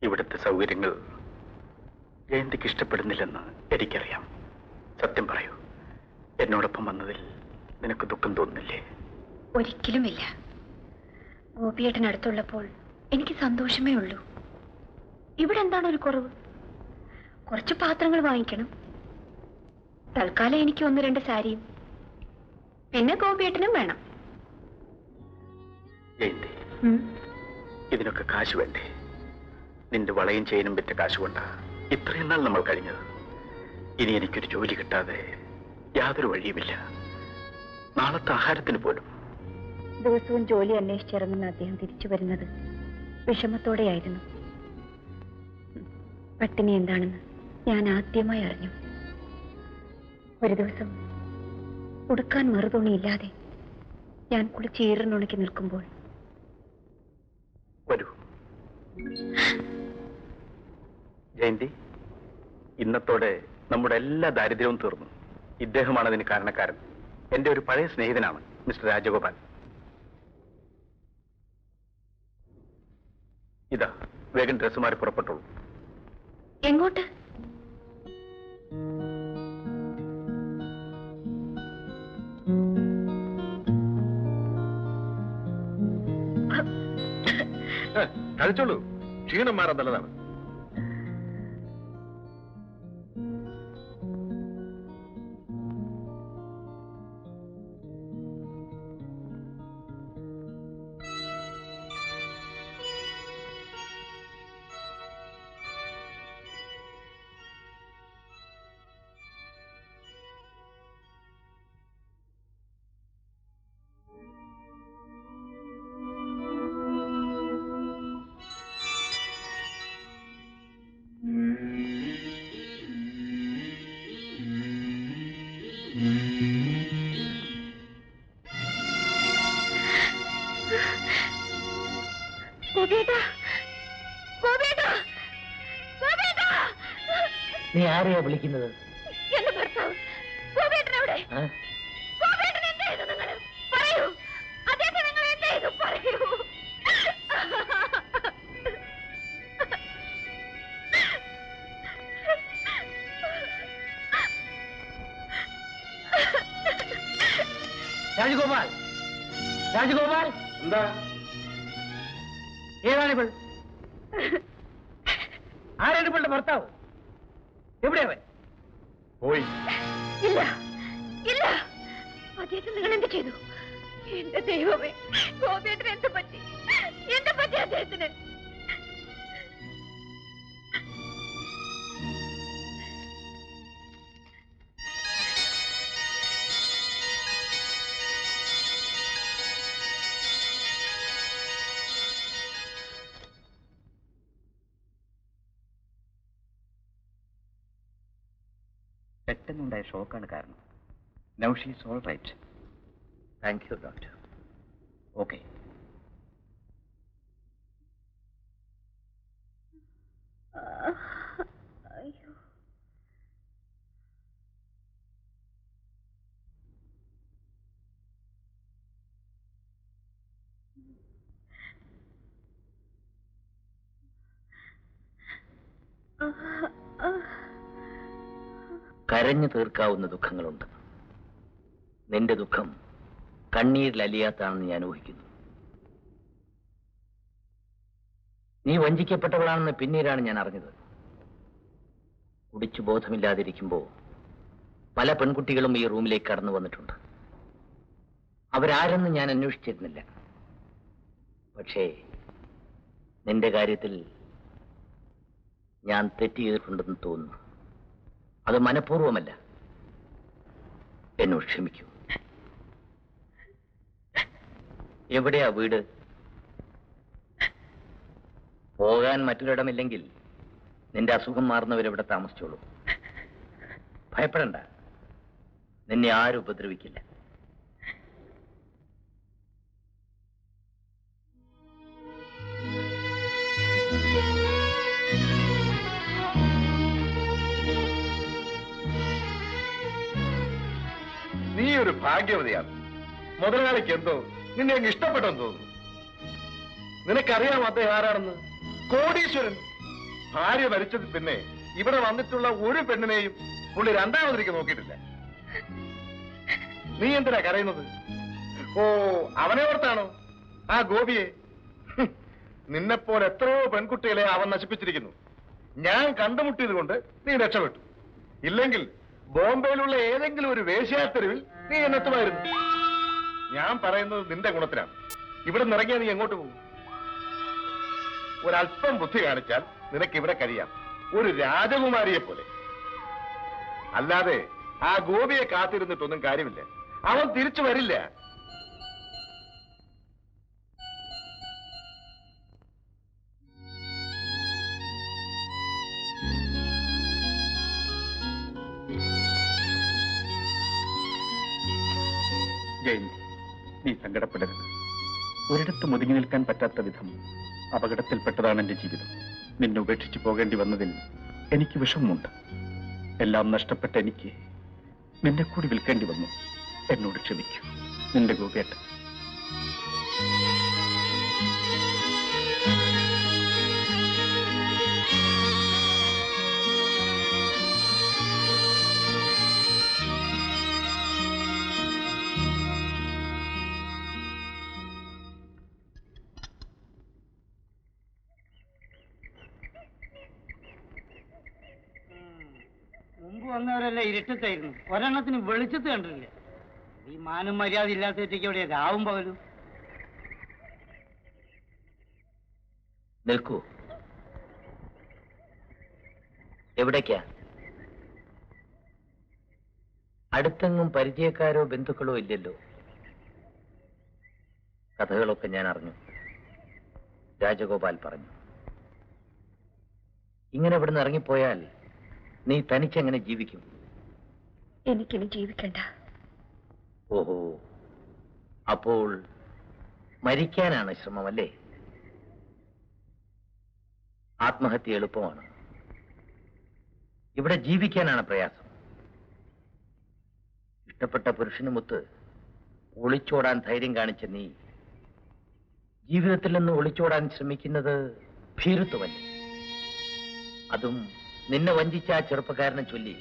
ഇവിടുത്തെ സൗകര്യങ്ങൾ ജയന്തിക്ക് ഇഷ്ടപ്പെടുന്നില്ലെന്ന് എനിക്കറിയാം. സത്യം പറയൂ, എന്നോടൊപ്പം വന്നതിൽ നിനക്ക് ദുഃഖം തോന്നുന്നില്ലേ? ഒരിക്കലുമില്ല. ഗോപിയേട്ടനടുത്തുള്ളപ്പോൾ എനിക്ക് സന്തോഷമേ ഉള്ളൂ. ഇവിടെ എന്താണ് ഒരു കുറവ്? കുറച്ച് പാത്രങ്ങൾ വാങ്ങിക്കണം. തൽക്കാലം എനിക്ക് 1-2 സാരിയും, പിന്നെ ഗോപിയേട്ടനും വേണം. ജയന്തി, ഇതിനൊക്കെ കാശ് വേണ്ടേ? നിന്റെ വളയും ചെയിനും വിറ്റ കാശ് കൊണ്ടാ ഇത്രയും നാൾ നമ്മൾ കഴിഞ്ഞത്. ഇനി എനിക്കൊരു ജോലി കിട്ടാതെ യാതൊരു വഴിയുമില്ല, നാളത്തെ ആഹാരത്തിന് പോലും. ദിവസവും ജോലി അന്വേഷിച്ചിറങ്ങുന്ന അദ്ദേഹം തിരിച്ചു വരുന്നത് വിഷമത്തോടെയായിരുന്നു. പട്ടിണി എന്താണെന്ന് ഞാൻ ആദ്യമായി അറിഞ്ഞു. ഒരു ദിവസം ഉടുക്കാൻ മറുതുണിയില്ലാതെ ഞാൻ കുളിച്ച് ഈറിനുണക്കി നിൽക്കുമ്പോൾ, വരൂ ജയന്തി, ഇന്നത്തോടെ നമ്മുടെ എല്ലാ ദാരിദ്ര്യവും തീർന്നു. ഇദ്ദേഹമാണ് അതിന് കാരണക്കാരൻ. എന്റെ ഒരു പഴയ സ്നേഹിതനാണ് മിസ്റ്റർ രാജഗോപാൽ. ഇതാ, വേഗം ഡ്രസ് മാറി പുറപ്പെട്ടോളൂ. എങ്ങോട്ട്? കഴിച്ചോളൂ, ക്ഷീണം മാറാൻ നല്ലതാണ്. നീ ആരെയാ വിളിക്കുന്നത്? എന്റെ ഭർത്താവ് ഗോപിയേട്ടനെവിടെ? ഗോപിയേട്ടൻ എന്താ ചെയ്തു? നിങ്ങൾ പറയൂ. അദ്ദേഹത്തെ നിങ്ങൾ എന്താ ചെയ്തു? പറയൂ. രാജഗോപാൽ, രാജഗോപാൽ, എന്താ? ഏതാണിവൾ? ആരാണിവളുടെ ഭർത്താവ്? എവിടെയവൻ? പോയി. ഇല്ല, ഇല്ല. അദ്ദേഹത്തെ നിങ്ങൾ എന്ത് ചെയ്തു? എന്റെ ദൈവമേ, ഗോപിയേട്ടന് എന്ത് പറ്റി? എന്ത് പറ്റി അദ്ദേഹത്തിന്? പെട്ടെന്നുണ്ടായ ഷോക്കാണ് കാരണം. Now she is all right. Thank you doctor. Okay. കരഞ്ഞു തീർക്കാവുന്ന ദുഃഖങ്ങളുണ്ട്. നിന്റെ ദുഃഖം കണ്ണീരിൽ അലിയാത്താണെന്ന് ഞാൻ ഊഹിക്കുന്നു. നീ വഞ്ചിക്കപ്പെട്ടവളാണെന്ന് പിന്നീടാണ് ഞാൻ അറിഞ്ഞത്. കുടിച്ചു ബോധമില്ലാതിരിക്കുമ്പോൾ പല പെൺകുട്ടികളും ഈ റൂമിലേക്ക് കടന്നു വന്നിട്ടുണ്ട്. അവരാരെന്ന് ഞാൻ അന്വേഷിച്ചിരുന്നില്ല. പക്ഷേ നിന്റെ കാര്യത്തിൽ ഞാൻ തെറ്റ് ചെയ്തിട്ടുണ്ടെന്ന് തോന്നുന്നു. അത് മനഃപൂർവ്വമല്ല. എന്നോട് ക്ഷമിക്കൂ. എവിടെയാ വീട്? പോകാൻ മറ്റൊരിടമില്ലെങ്കിൽ നിന്റെ അസുഖം മാറുന്നവരെവിടെ താമസിച്ചോളൂ. ഭയപ്പെടണ്ട, നിന്നെ ആരും ഉപദ്രവിക്കില്ല. നീ ഒരു ഭാഗ്യവതിയാണ്. മുതലാളിക്ക് എന്തോ നിന്നെ അങ്ങ് ഇഷ്ടപ്പെട്ടെന്ന് തോന്നുന്നു. നിനക്കറിയാം അദ്ദേഹം ആരാണെന്ന്? കോടീശ്വരൻ. ഭാര്യ മരിച്ചത് പിന്നെ ഇവിടെ വന്നിട്ടുള്ള ഒരു പെണ്ണിനെയും പുള്ളി രണ്ടാമതിലേക്ക് നോക്കിയിട്ടില്ല. നീ എന്തിനാ കരയുന്നത്? ഓ, അവനെ ഓർത്താണോ? ആ ഗോപിയെ. നിന്നെപ്പോലെ എത്രയോ പെൺകുട്ടികളെ അവൻ നശിപ്പിച്ചിരിക്കുന്നു. ഞാൻ കണ്ടുമുട്ടിയത് കൊണ്ട് നീ രക്ഷപ്പെട്ടു. ഇല്ലെങ്കിൽ ബോംബെയിലുള്ള ഏതെങ്കിലും ഒരു വേശ്യാത്തെരുവിൽ നീ എന്നെത്തുമായിരുന്നു. ഞാൻ പറയുന്നത് നിന്റെ ഗുണത്തിനാണ്. ഇവിടെ നിറങ്ങിയാൽ നീ എങ്ങോട്ട് പോകും? ഒരല്പം ബുദ്ധി കാണിച്ചാൽ നിനക്ക് ഇവിടെ കഴിയാം, ഒരു രാജകുമാരിയെ പോലെ. അല്ലാതെ ആ ഗോപിയെ കാത്തിരുന്നിട്ടൊന്നും കാര്യമില്ല. അവൻ തിരിച്ചു വരില്ല. ജയന്തി, നീ സങ്കടപ്പെടരുത്. ഒരിടത്ത് ഒതുങ്ങി നിൽക്കാൻ പറ്റാത്ത വിധം അപകടത്തിൽപ്പെട്ടതാണ് എന്റെ ജീവിതം. നിന്നെ ഉപേക്ഷിച്ചു പോകേണ്ടി വന്നതിൽ എനിക്ക് വിഷമമുണ്ട്. എല്ലാം നഷ്ടപ്പെട്ട എനിക്ക് നിന്നെ കൂടി വിൽക്കേണ്ടി വന്നു. എന്നോട് ക്ഷമിക്കൂ. നിന്റെ ഗോപിയേട്ടൻ. മുമ്പ് വന്നവരെല്ലാം ഇരുട്ടത്തായിരുന്നു, ഒരെണ്ണത്തിന് വെളിച്ചത്ത് കണ്ടിട്ടില്ല. ഈ മാനം മര്യാദ ഇല്ലാത്തവറ്റേക്ക് എവിടെയാ രാവും പകലും? നിൽക്കൂ. എവിടേക്കാ? അടുത്തെങ്ങും പരിചയക്കാരോ ബന്ധുക്കളോ ഇല്ലല്ലോ. കഥകളൊക്കെ ഞാൻ അറിഞ്ഞു. രാജഗോപാൽ പറഞ്ഞു. ഇങ്ങനെ ഇവിടുന്ന് ഇറങ്ങിപ്പോയാൽ നീ തനിച്ചെങ്ങനെ ജീവിക്കും? എനിക്കിനി ജീവിക്കണ്ട. ഓഹോ, അപ്പോൾ മരിക്കാനാണ് ശ്രമമല്ലേ? ആത്മഹത്യ എളുപ്പമാണ്, ഇവിടെ ജീവിക്കാനാണ് പ്രയാസം. ഇഷ്ടപ്പെട്ട പുരുഷനുമൊത്ത് ഒളിച്ചോടാൻ ധൈര്യം കാണിച്ച നീ ജീവിതത്തിൽ നിന്ന് ഒളിച്ചോടാൻ ശ്രമിക്കുന്നത് ഭീരുത്വമല്ലേ? അതും നിന്നെ വഞ്ചിച്ച ആ ചെറുപ്പക്കാരനെ ചൊല്ലി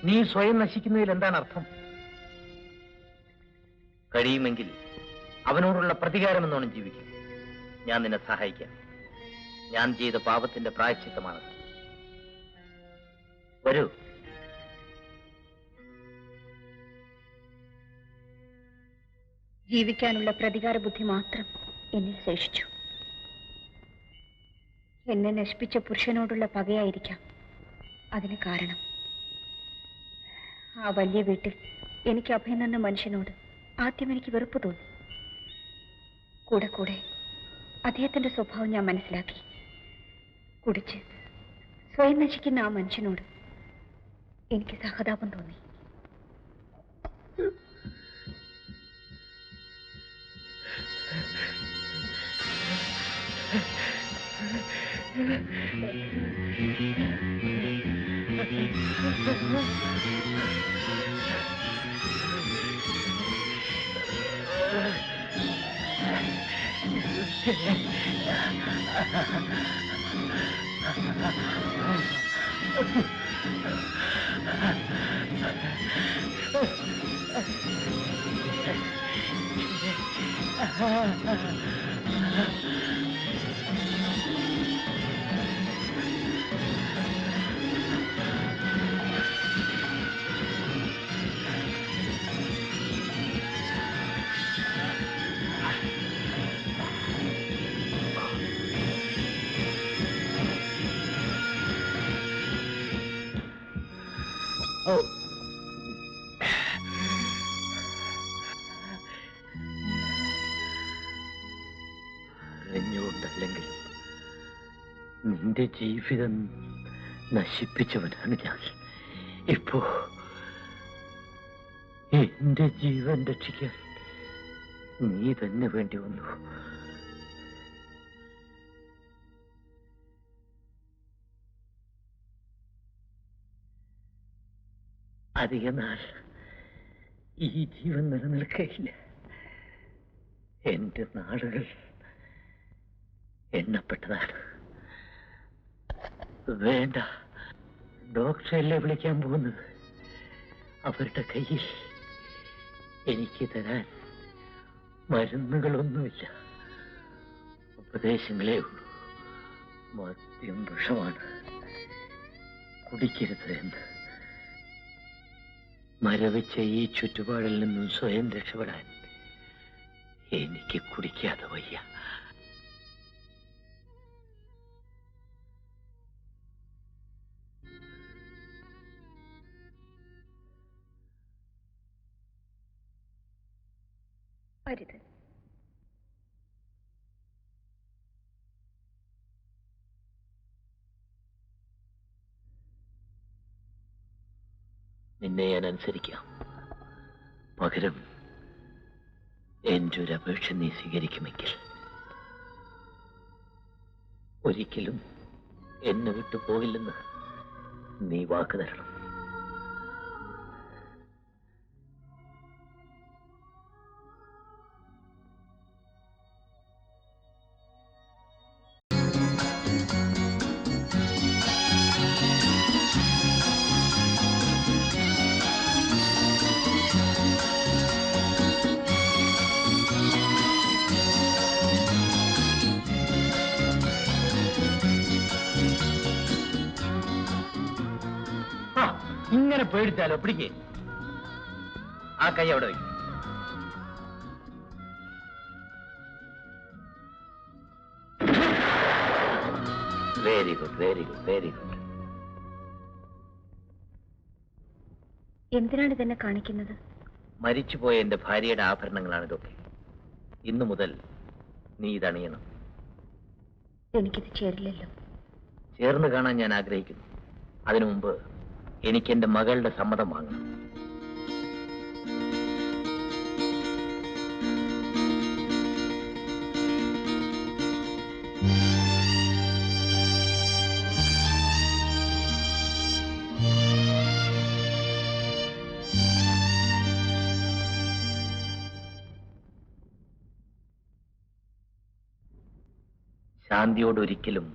നീ സ്വയം നശിക്കുന്നതിൽ എന്താണ് അർത്ഥം? കഴിയുമെങ്കിൽ അവനോടുള്ള പ്രതികാരം എന്നോണം ജീവിക്കും. ഞാൻ നിന്നെ സഹായിക്കാം. ഞാൻ ചെയ്ത പാപത്തിന്റെ പ്രായശ്ചിത്തമാണ്. വരൂ. ജീവിക്കാനുള്ള പ്രതികാര ബുദ്ധി മാത്രം എന്നിൽ ശേഷിച്ചു. എന്നെ നശിപ്പിച്ച പുരുഷനോടുള്ള പകയായിരിക്കാം അതിന് കാരണം. ആ വലിയ വീട്ടിൽ എനിക്ക് അഭയം തന്ന മനുഷ്യനോട് ആദ്യം എനിക്ക് വെറുപ്പ് തോന്നി. കൂടെ കൂടെ അദ്ദേഹത്തിന്റെ സ്വഭാവം ഞാൻ മനസ്സിലാക്കി. കുടിച്ച് സ്വയം നശിക്കുന്ന ആ മനുഷ്യനോട് എനിക്ക് സഹതാപം തോന്നി. അറിഞ്ഞുകൊണ്ടല്ലെങ്കിലും നിന്റെ ജീവിതം നശിപ്പിച്ചവനാണ് ഞാൻ. ഇപ്പോ എന്റെ ജീവൻ രക്ഷിക്കാൻ നീ തന്നെ വേണ്ടി വന്നു. അധിക നാൾ ഈ ജീവൻ നിലനിൽക്കയില്ല. എന്റെ നാളുകൾ എണ്ണപ്പെട്ടതാണ്. വേണ്ട, ഡോക്ടറല്ലേ വിളിക്കാൻ പോകുന്നത്. അവരുടെ കയ്യിൽ എനിക്ക് തരാൻ മരുന്നുകളൊന്നുമില്ല, ഉപദേശങ്ങളേ ഉള്ളൂ. മദ്യം വിഷമാണ്, കുടിക്കരുത് എന്ന്. മരവിച്ച ഈ ചുറ്റുപാടിൽ നിന്നും സ്വയം രക്ഷപ്പെടാൻ എനിക്ക് കുടിക്കാതെ വയ്യ. അരുത്. നിന്നെ ഞാൻ അനുസരിക്കാം. പകരം എൻ്റെ ഒരു അപേക്ഷ നീ സ്വീകരിക്കുമെങ്കിൽ ഒരിക്കലും എന്നെ വിട്ടു പോകില്ലെന്ന് നീ വാക്ക് തരണം. ഇങ്ങനെ പേടിച്ചാലോ? പിടിക്കേ, ആ കൈ അവിടെ വയ്ക്കും. Very good, very good, very good. എന്തിനാണ് ഇതെന്നെ കാണിക്കുന്നത്? മരിച്ചുപോയ എന്റെ ഭാര്യയുടെ ആഭരണങ്ങളാണ് ഇതൊക്കെ. ഇന്നു മുതൽ നീ ഇതണിയണം. എനിക്കിത് ചേരില്ലല്ലോ. ചേർന്ന് കാണാൻ ഞാൻ ആഗ്രഹിക്കുന്നു. അതിനു മുമ്പ് എനിക്ക് എന്റെ മകളുടെ സമ്മതം വാങ്ങണം. ശാന്തിയോട് ഒരിക്കലും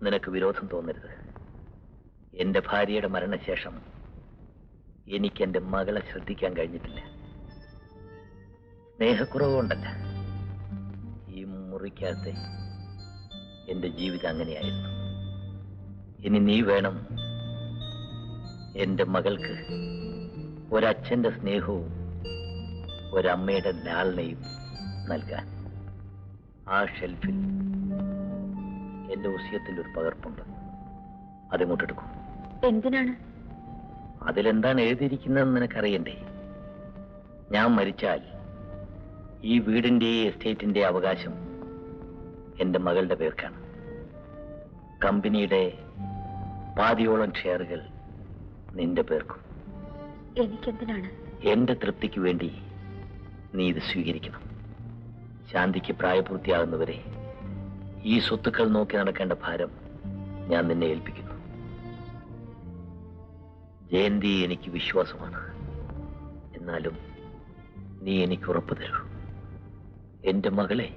നിനക്ക് വിരോധം തോന്നരുത്. എന്റെ ഭാര്യയുടെ മരണശേഷം എനിക്ക് എന്റെ മകളെ ശ്രദ്ധിക്കാൻ കഴിഞ്ഞിട്ടില്ല. സ്നേഹക്കുറവ് കൊണ്ടല്ല, ഈ മുറിക്കകത്തെ എന്റെ ജീവിതം അങ്ങനെയായിരുന്നു. ഇനി നീ വേണം എന്റെ മകൾക്ക് ഒരച്ഛന്റെ സ്നേഹവും ഒരമ്മയുടെ ലാളനയും നൽകാൻ. ആ ഷെൽഫിൽ എന്റെ ഉസ്യത്തിന്റെ ഒരു പകർപ്പുണ്ട്, അതിങ്ങോട്ടെടുക്കും. എന്തിനാണ്? അതിലെന്താണ് എഴുതിയിരിക്കുന്നതെന്ന് നിനക്കറിയണ്ടേ? ഞാൻ മരിച്ചാൽ ഈ വീടിന്റെ എസ്റ്റേറ്റിന്റെ അവകാശം എന്റെ മകളുടെ പേർക്കാണ്. കമ്പനിയുടെ പാതിയോളം ഷെയറുകൾ നിന്റെ പേർക്കും. എനിക്കെന്തിനാണ്? എന്റെ തൃപ്തിക്ക് വേണ്ടി നീ ഇത് സ്വീകരിക്കണം. ശാന്തിക്ക് പ്രായപൂർത്തിയാകുന്നവരെ ഈ സ്വത്തുക്കൾ നോക്കി നടക്കേണ്ട ഭാരം ഞാൻ നിന്നെ ഏൽപ്പിക്കുന്നു. ജയന്തി എനിക്ക് വിശ്വാസമാണ്, എന്നാലും നീ എനിക്ക് ഉറപ്പ് തരൂ. എന്റെ മകളെ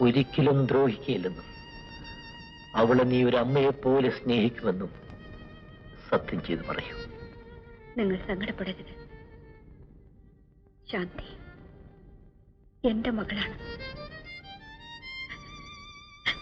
ഒരിക്കലും ദ്രോഹിക്കുകയില്ലെന്നും അവളെ നീ ഒരു അമ്മയെപ്പോലെ സ്നേഹിക്കുമെന്നും സത്യം ചെയ്ത് പറയൂ. നിങ്ങൾ സങ്കടപ്പെടരുത്. ശാന്തി എന്റെ മകളാണ്.